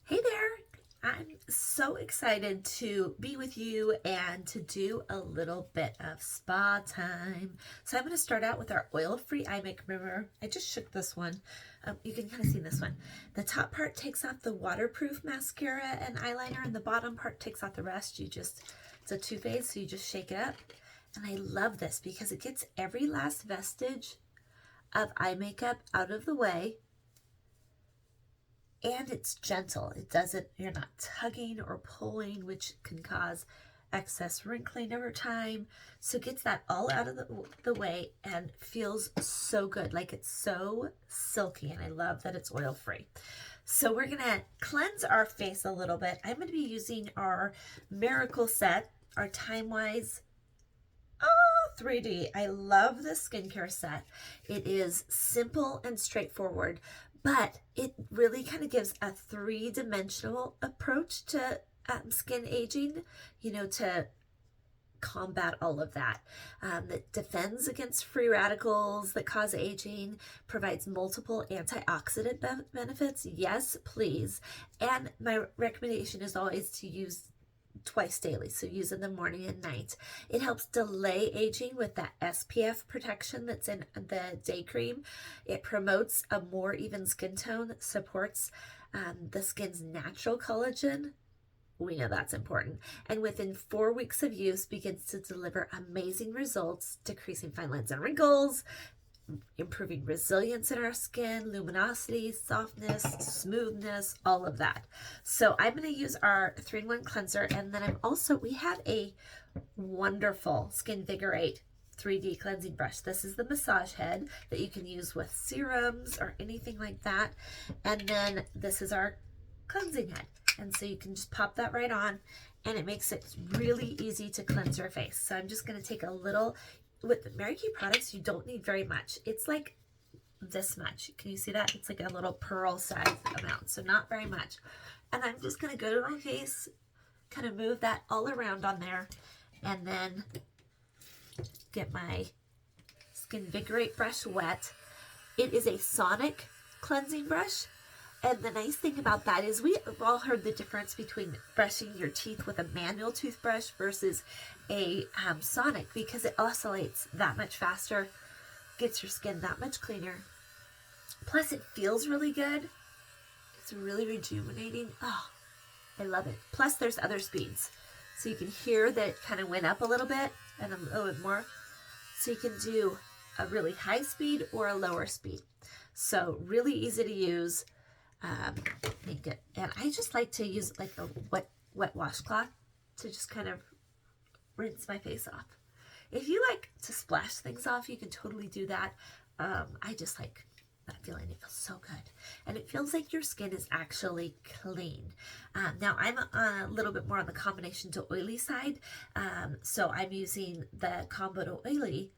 Hey there! I'm so excited to be with you and to do a little bit of spa time. So I'm going to start out with our oil-free eye makeup. Remember, I just shook this one. You can kind of see this one. The top part takes off the waterproof mascara and eyeliner, and the bottom part takes off the rest. It's a two-phase, so you just shake it up. And I love this because it gets every last vestige of eye makeup out of the way. And it's gentle. It doesn't, you're not tugging or pulling, which can cause excess wrinkling over time. So it gets that all out of the way and feels so good. Like it's so silky, and I love that it's oil free. So we're gonna cleanse our face a little bit. I'm gonna be using our Miracle set, our Time-Wise 3D. I love this skincare set. It is simple and straightforward, but it really kind of gives a three-dimensional approach to skin aging, to combat all of that. That defends against free radicals that cause aging, provides multiple antioxidant benefits. Yes, please. And my recommendation is always to use twice daily, so use in the morning and night. It helps delay aging with that SPF protection that's in the day cream. It promotes a more even skin tone, supports the skin's natural collagen. We know that's important. And within 4 weeks of use, begins to deliver amazing results, decreasing fine lines and wrinkles, improving resilience in our skin, luminosity, softness, smoothness, all of that. So I'm going to use our 3-in-1 cleanser, and then we have a wonderful Skinvigorate 3D cleansing brush. This is the massage head that you can use with serums or anything like that. And then this is our cleansing head. And so you can just pop that right on, and it makes it really easy to cleanse your face. So I'm just going to take a little. With the Mary Kay products, you don't need very much. It's like this much. Can you see that? It's like a little pearl size amount, so not very much. And I'm just going to go to my face, kind of move that all around on there, and then get my Skinvigorate brush wet. It is a sonic cleansing brush. And the nice thing about that is we've all heard the difference between brushing your teeth with a manual toothbrush versus a sonic, because it oscillates that much faster, gets your skin that much cleaner. Plus, it feels really good. It's really rejuvenating. Oh, I love it. Plus, there's other speeds. So you can hear that it kind of went up a little bit and a little bit more. So you can do a really high speed or a lower speed. So really easy to use. And I just like to use like a wet washcloth to just kind of rinse my face off. If you like to splash things off, you can totally do that. I just like that feeling. It feels so good, and it feels like your skin is actually clean. Now I'm a little bit more on the combination to oily side, so I'm using the combo to oily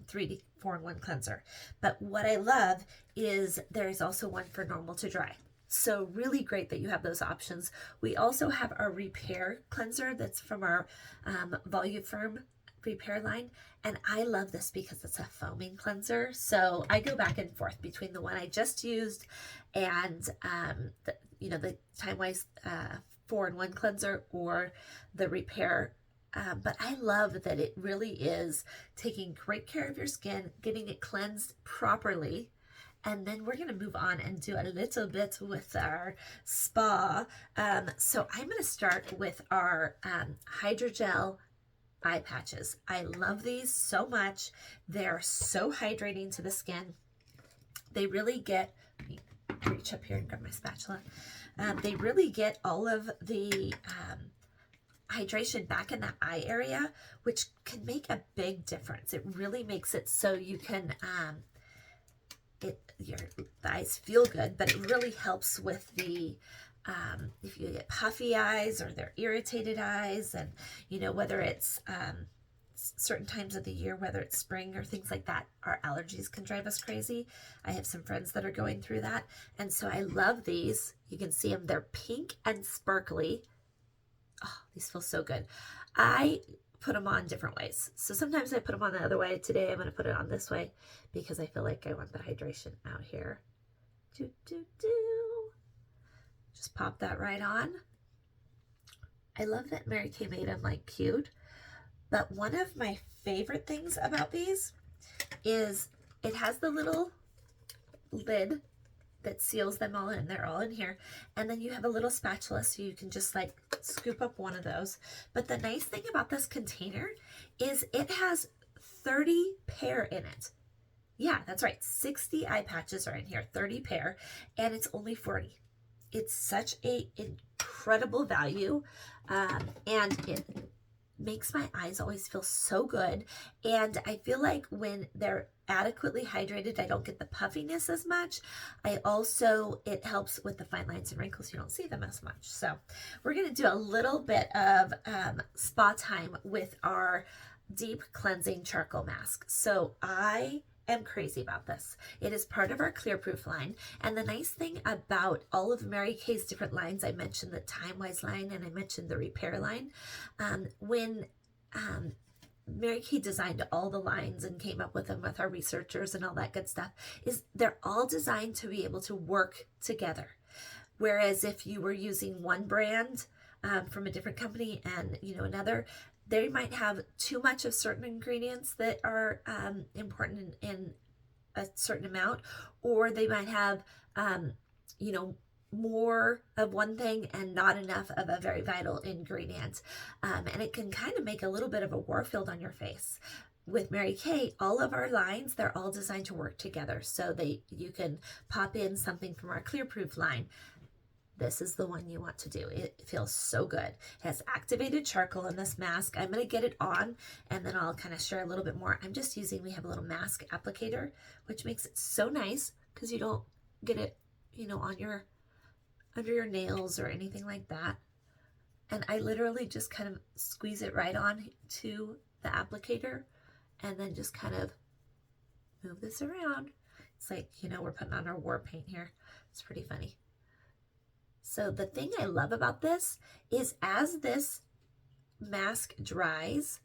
3D 4-in-1 cleanser. But what I love is there's also one for normal to dry. So really great that you have those options. We also have our repair cleanser that's from our Volufirm repair line. And I love this because it's a foaming cleanser. So I go back and forth between the one I just used and the Time-Wise 4-in-1 cleanser or the repair. But I love that it really is taking great care of your skin, getting it cleansed properly. And then we're going to move on and do a little bit with our spa. So I'm going to start with our Hydrogel eye patches. I love these so much. They're so hydrating to the skin. They really get, let me reach up here and grab my spatula. They really get all of the hydration back in that eye area, which can make a big difference. It really makes it so you can the eyes feel good, but it really helps with the if you get puffy eyes or they're irritated eyes, and whether it's certain times of the year, whether it's spring or things like that, our allergies can drive us crazy. I have some friends that are going through that, and so I love these. You can see them. They're pink and sparkly. Oh, these feel so good. I put them on different ways. So sometimes I put them on the other way. Today I'm going to put it on this way because I feel like I want the hydration out here. Just pop that right on. I love that Mary Kay made them like cute, but one of my favorite things about these is it has the little lid that seals them all in. They're all in here. And then you have a little spatula so you can just like scoop up one of those. But the nice thing about this container is it has 30 pair in it. Yeah, that's right. 60 eye patches are in here, 30 pair, and it's only 40. It's such a incredible value, and it makes my eyes always feel so good. And I feel like when they're adequately hydrated, I don't get the puffiness as much. It helps with the fine lines and wrinkles. You don't see them as much. So we're going to do a little bit of spa time with our deep cleansing charcoal mask. So I am crazy about this. It is part of our Clear Proof line. And the nice thing about all of Mary Kay's different lines, I mentioned the Time Wise line and I mentioned the Repair line. When Mary Kay designed all the lines and came up with them with our researchers and all that good stuff, is they're all designed to be able to work together. Whereas if you were using one brand from a different company and another, they might have too much of certain ingredients that are important in a certain amount, or they might have, more of one thing and not enough of a very vital ingredient. And it can kind of make a little bit of a war field on your face. With Mary Kay, all of our lines, they're all designed to work together. So you can pop in something from our Clear Proof line. This is the one you want to do. It feels so good. It has activated charcoal in this mask. I'm going to get it on and then I'll kind of share a little bit more. We have a little mask applicator, which makes it so nice because you don't get it, under your nails or anything like that. And I literally just kind of squeeze it right on to the applicator and then just kind of move this around. It's like, we're putting on our war paint here. It's pretty funny. So the thing I love about this is as this mask dries,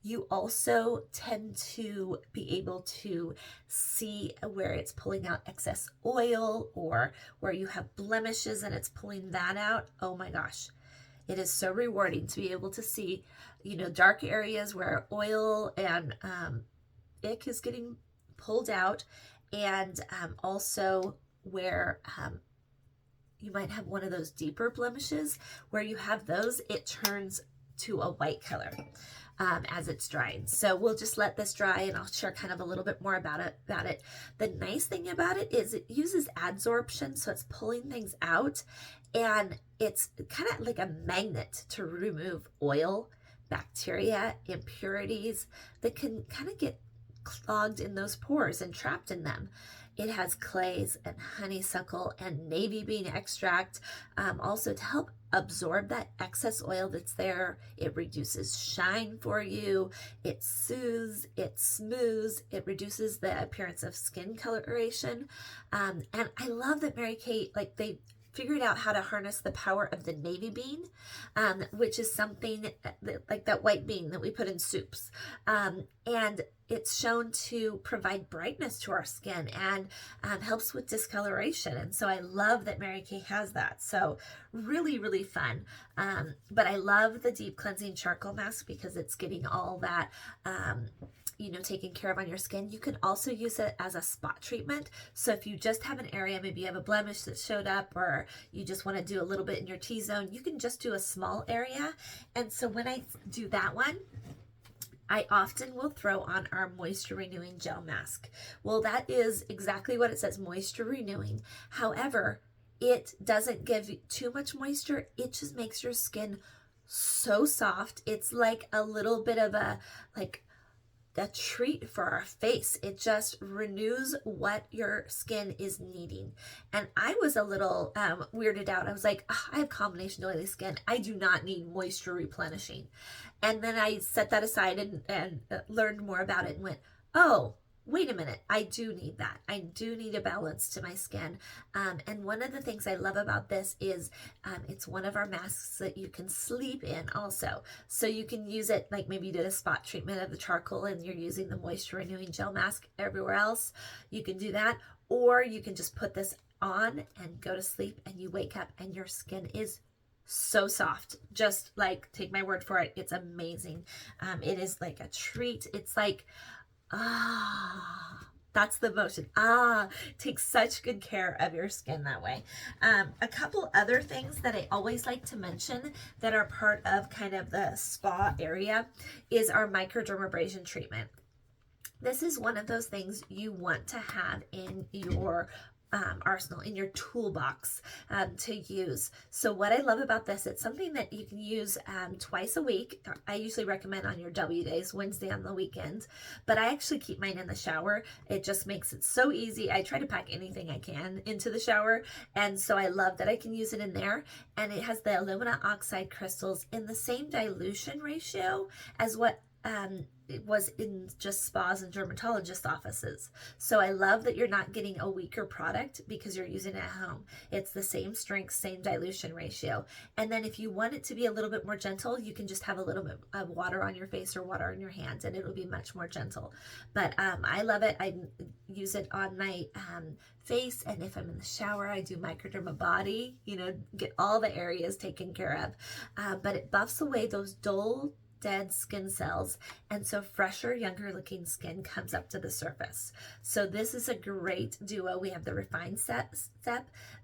you also tend to be able to see where it's pulling out excess oil or where you have blemishes and it's pulling that out. Oh my gosh. It is so rewarding to be able to see, dark areas where oil and ick is getting pulled out, and also where you might have one of those deeper blemishes. Where you have those, it turns to a white color as it's drying. So we'll just let this dry and I'll share kind of a little bit more about it. The nice thing about it is it uses adsorption, so it's pulling things out, and it's kind of like a magnet to remove oil, bacteria, impurities that can kind of get clogged in those pores and trapped in them. It has clays and honeysuckle and navy bean extract, also to help absorb that excess oil that's there. It reduces shine for you. It soothes, it smooths, it reduces the appearance of skin coloration. And I love that Mary Kay, they figured out how to harness the power of the navy bean, which is something like that white bean that we put in soups. And it's shown to provide brightness to our skin and helps with discoloration. And so I love that Mary Kay has that. So really, really fun. But I love the deep cleansing charcoal mask because it's getting all that taken care of on your skin. You can also use it as a spot treatment. So if you just have an area, maybe you have a blemish that showed up, or you just want to do a little bit in your T-zone, you can just do a small area. And so when I do that one, I often will throw on our moisture renewing gel mask. Well, that is exactly what it says, moisture renewing. However, it doesn't give you too much moisture. It just makes your skin so soft. It's like a little bit of a treat for our face. It just renews what your skin is needing. And I was a little weirded out. I was like, I have combination oily skin. I do not need moisture replenishing. And then I set that aside and learned more about it and went, oh, wait a minute, I do need that. I do need a balance to my skin. And one of the things I love about this is it's one of our masks that you can sleep in also. So you can use it, like maybe you did a spot treatment of the charcoal and you're using the moisture renewing gel mask everywhere else. You can do that, or you can just put this on and go to sleep, and you wake up and your skin is so soft. Just like, take my word for it, it's amazing. It is like a treat. It's like, that's the motion. Take such good care of your skin that way. A couple other things that I always like to mention that are part of kind of the spa area is our microdermabrasion treatment. This is one of those things you want to have in your arsenal, in your toolbox to use. So what I love about this, it's something that you can use twice a week. I usually recommend on your W days, Wednesday on the weekend, but I actually keep mine in the shower. It just makes it so easy. I try to pack anything I can into the shower, and so I love that I can use it in there. And it has the alumina oxide crystals in the same dilution ratio as what it was in just spas and dermatologist offices. So I love that you're not getting a weaker product because you're using it at home. It's the same strength, same dilution ratio. And then if you want it to be a little bit more gentle, you can just have a little bit of water on your face or water on your hands, and it'll be much more gentle. But I love it. I use it on my face, and if I'm in the shower, I do microderma body, get all the areas taken care of. But it buffs away those dull, dead skin cells, and so fresher, younger looking skin comes up to the surface. So this is a great duo. We have the refine step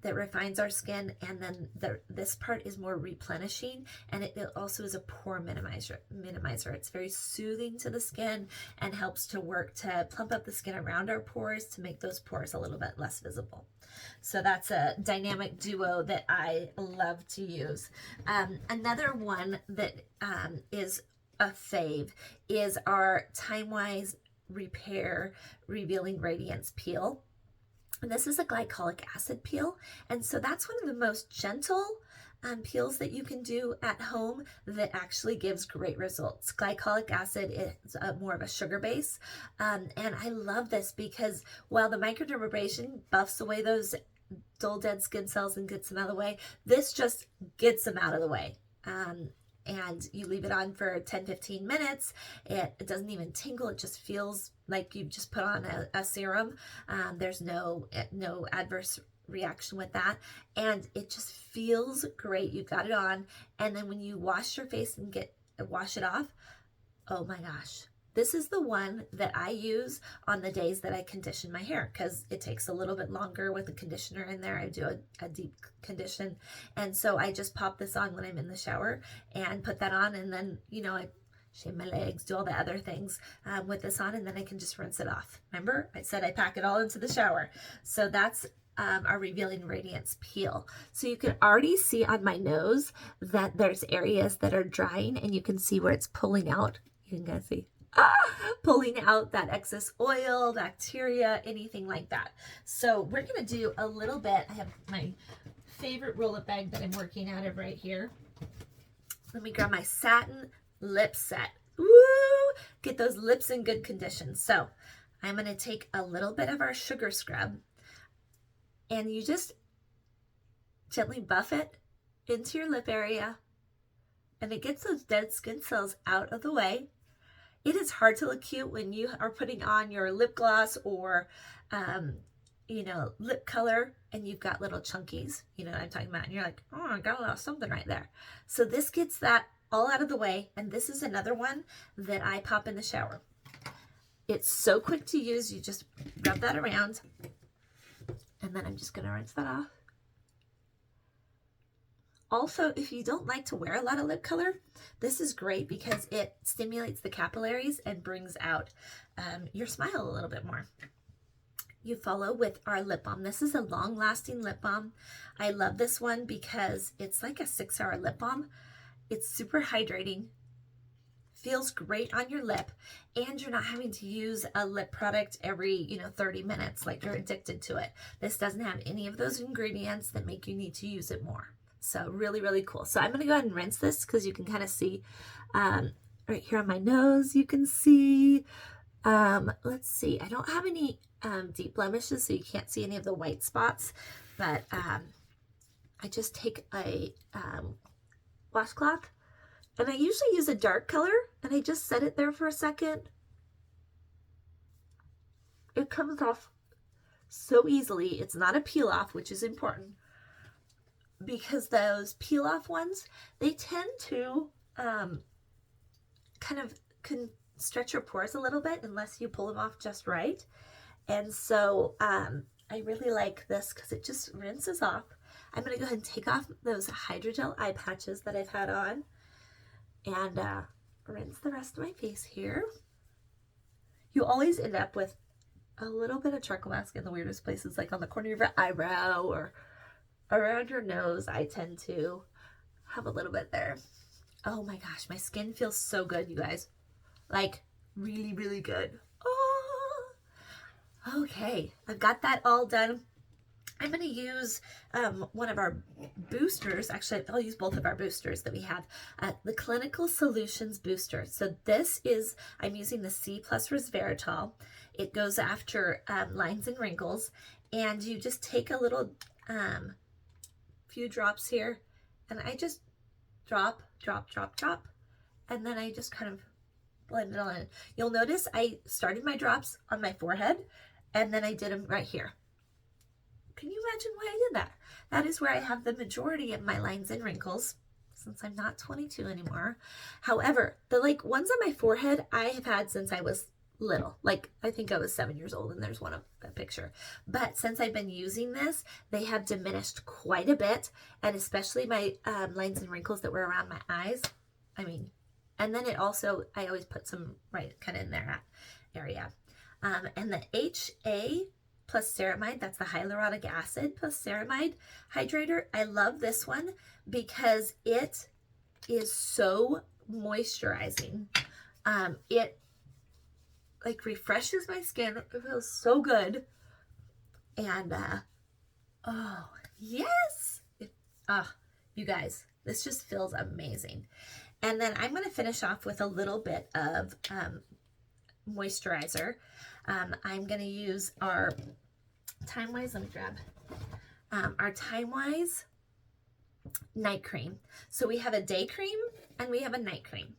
that refines our skin, and then this part is more replenishing, and it also is a pore minimizer. It's very soothing to the skin and helps to work to plump up the skin around our pores to make those pores a little bit less visible. So that's a dynamic duo that I love to use. Another one that is a fave is our Time-Wise Repair Revealing Radiance Peel. And this is a glycolic acid peel. And so that's one of the most gentle peels that you can do at home that actually gives great results. Glycolic acid is more of a sugar base. And I love this because while the microdermabrasion buffs away those dull, dead skin cells and gets them out of the way, this just gets them out of the way. And you leave it on for 10-15 minutes. It doesn't even tingle. It just feels like you just put on a serum. There's no adverse reaction with that, and it just feels great. You got it on, and then when you wash your face and wash it off, oh my gosh, this is the one that I use on the days that I condition my hair, because it takes a little bit longer with the conditioner in there. I do a deep condition, and so I just pop this on when I'm in the shower and put that on, and then I shave my legs, do all the other things with this on, and then I can just rinse it off. Remember, I said I pack it all into the shower. So that's our Revealing Radiance Peel. So you can already see on my nose that there's areas that are drying, and you can see where it's pulling out. You can kind of see pulling out that excess oil, bacteria, anything like that. So we're going to do a little bit. I have my favorite roll-up bag that I'm working out of right here. Let me grab my satin lip set. Woo! Get those lips in good condition. So I'm going to take a little bit of our sugar scrub, and you just gently buff it into your lip area, and it gets those dead skin cells out of the way. It is hard to look cute when you are putting on your lip gloss or, lip color, and you've got little chunkies, you know what I'm talking about, and you're like, oh, I got a little something right there. So this gets that all out of the way, and this is another one that I pop in the shower. It's so quick to use. You just rub that around, and then I'm just going to rinse that off. Also, if you don't like to wear a lot of lip color, this is great because it stimulates the capillaries and brings out your smile a little bit more. You follow with our lip balm. This is a long-lasting lip balm. I love this one because it's like a 6-hour lip balm. It's super hydrating, feels great on your lip, and you're not having to use a lip product every 30 minutes like you're addicted to it. This doesn't have any of those ingredients that make you need to use it more. So really, really cool. So I'm going to go ahead and rinse this because you can kind of see right here on my nose, you can see, let's see, I don't have any deep blemishes, so you can't see any of the white spots, but I just take a washcloth, and I usually use a dark color, and I just set it there for a second. It comes off so easily. It's not a peel off, which is important, because those peel off ones, they tend to kind of can stretch your pores a little bit unless you pull them off just right. And so I really like this because it just rinses off. I'm going to go ahead and take off those hydrogel eye patches that I've had on and rinse the rest of my face here. You always end up with a little bit of charcoal mask in the weirdest places, like on the corner of your eyebrow or around your nose. I tend to have a little bit there. Oh my gosh, my skin feels so good, you guys. Like, really, really good. Oh, okay, I've got that all done. I'm going to use one of our boosters. Actually, I'll use both of our boosters that we have. The Clinical Solutions Booster. So this is, I'm using the C+ resveratrol. It goes after lines and wrinkles. And you just take a little few drops here. And I just drop. And then I just kind of blend it on. You'll notice I started my drops on my forehead. And then I did them right here. Can you imagine why I did that? That is where I have the majority of my lines and wrinkles, since I'm not 22 anymore. However, the ones on my forehead I have had since I was little. Like, I think I was 7 years old, and there's one of a picture. But since I've been using this, they have diminished quite a bit, and especially my lines and wrinkles that were around my eyes. I mean, and then it also, I always put some right kind of in that area. And the HA plus ceramide, that's the hyaluronic acid plus ceramide hydrator. I love this one because it is so moisturizing. It like refreshes my skin. It feels so good. And oh yes, you guys, this just feels amazing. And then I'm going to finish off with a little bit of moisturizer. I'm going to use our Time-Wise, let me grab our Time-Wise night cream. So we have a day cream and we have a night cream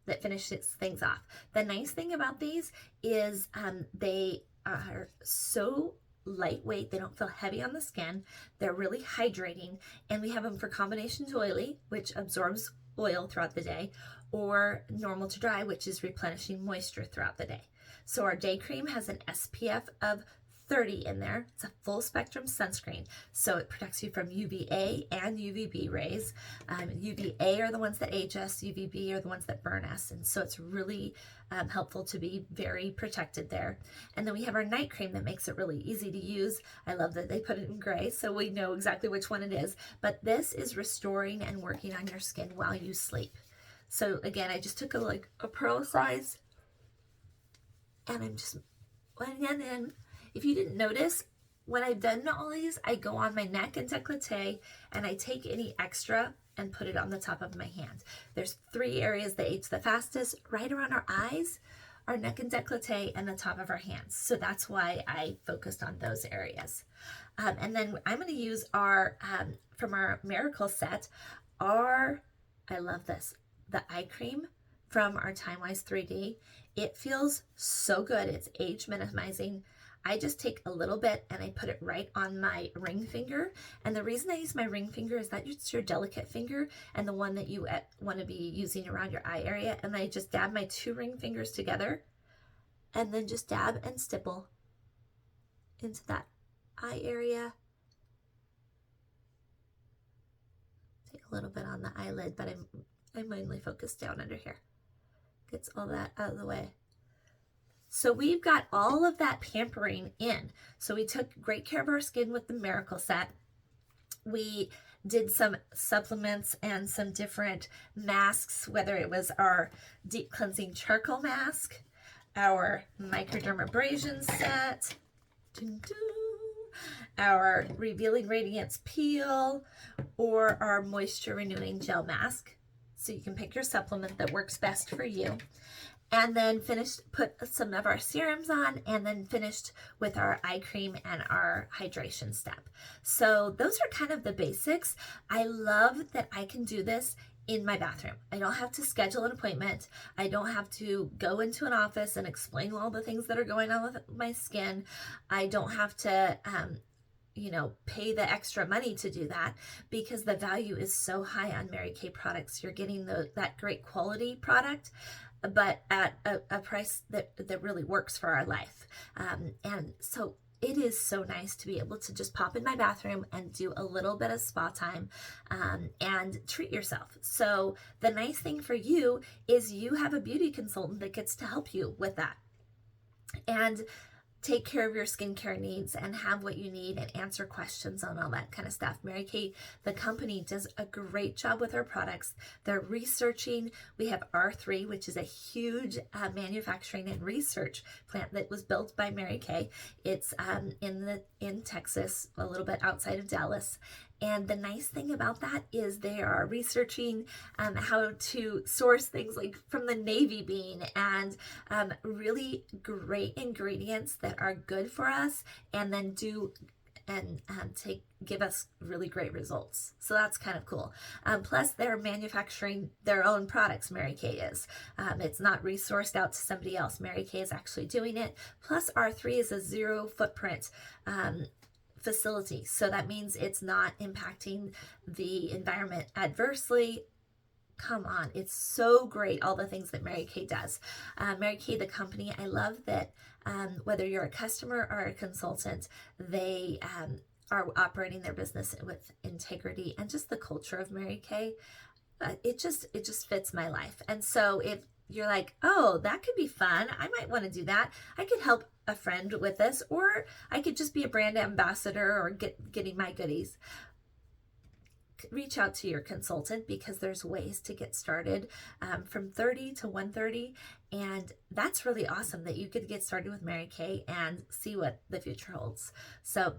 that finishes things off. The nice thing about these is they are so lightweight. They don't feel heavy on the skin. They're really hydrating, and we have them for combinations oily, which absorbs oil throughout the day, or normal to dry, which is replenishing moisture throughout the day. So our day cream has an SPF of 30 in there. It's a full spectrum sunscreen, so it protects you from UVA and UVB rays. UVA are the ones that age us, UVB are the ones that burn us, and so it's really helpful to be very protected there. And then we have our night cream that makes it really easy to use. I love that they put it in gray so we know exactly which one it is, but this is restoring and working on your skin while you sleep. So again, I just took a pearl size, and I'm just blending it in. If you didn't notice, when I've done all these, I go on my neck and décolleté, and I take any extra and put it on the top of my hand. There's 3 areas that age the fastest, right around our eyes, our neck and décolleté, and the top of our hands. So that's why I focused on those areas. And then I'm going to use our, from our Miracle set, I love this, the eye cream from our Time-Wise 3D. It feels so good. It's age minimizing. I just take a little bit and I put it right on my ring finger. And the reason I use my ring finger is that it's your delicate finger and the one that you want to be using around your eye area. And I just dab my 2 ring fingers together and then just dab and stipple into that eye area. Take a little bit on the eyelid, but I'm mainly focused down under here. Gets all that out of the way. So we've got all of that pampering in. So we took great care of our skin with the Miracle set. We did some supplements and some different masks, whether it was our deep cleansing charcoal mask, our microdermabrasion set, our revealing radiance peel, or our moisture renewing gel mask. So you can pick your supplement that works best for you. And then put some of our serums on, and then finished with our eye cream and our hydration step. So those are kind of the basics. I love that I can do this in my bathroom. I don't have to schedule an appointment. I don't have to go into an office and explain all the things that are going on with my skin. I don't have to, pay the extra money to do that, because the value is so high on Mary Kay products. You're getting that great quality product, but at a price that really works for our life. And so it is so nice to be able to just pop in my bathroom and do a little bit of spa time, and treat yourself. So the nice thing for you is you have a beauty consultant that gets to help you with that and take care of your skincare needs and have what you need and answer questions on all that kind of stuff. Mary Kay, the company, does a great job with our products. They're researching. We have R3, which is a huge manufacturing and research plant that was built by Mary Kay. It's in Texas, a little bit outside of Dallas. And the nice thing about that is they are researching how to source things like from the navy bean, and really great ingredients that are good for us, and then give us really great results. So that's kind of cool. Plus, they're manufacturing their own products. Mary Kay is. It's not resourced out to somebody else. Mary Kay is actually doing it. Plus, R3 is a zero footprint facility. So that means it's not impacting the environment adversely. Come on, it's so great, all the things that Mary Kay does. Mary Kay, the company, I love that whether you're a customer or a consultant, they are operating their business with integrity, and just the culture of Mary Kay. It just fits my life. And so if you're like, oh, that could be fun, I might want to do that, I could help a friend with this, or I could just be a brand ambassador or getting my goodies, reach out to your consultant, because there's ways to get started from $30 to $130, and that's really awesome that you could get started with Mary Kay and see what the future holds. So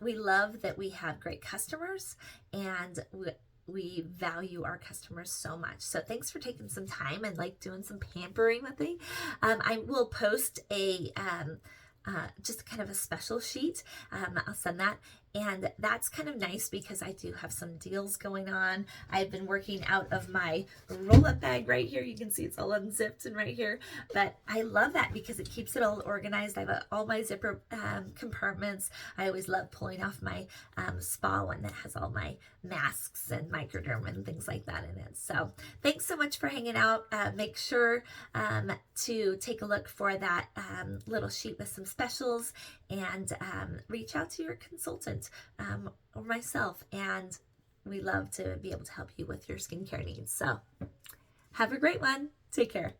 we love that we have great customers, and we value our customers so much. So thanks for taking some time and doing some pampering with me. I will post a just kind of a special sheet. I'll send that. And that's kind of nice because I do have some deals going on. I've been working out of my roll-up bag right here. You can see it's all unzipped and right here. But I love that because it keeps it all organized. I have all my zipper compartments. I always love pulling off my spa one that has all my masks and microderm and things like that in it. So thanks so much for hanging out. Make sure to take a look for that little sheet with some specials, and reach out to your consultant or myself, and we love to be able to help you with your skincare needs. So have a great one. Take care.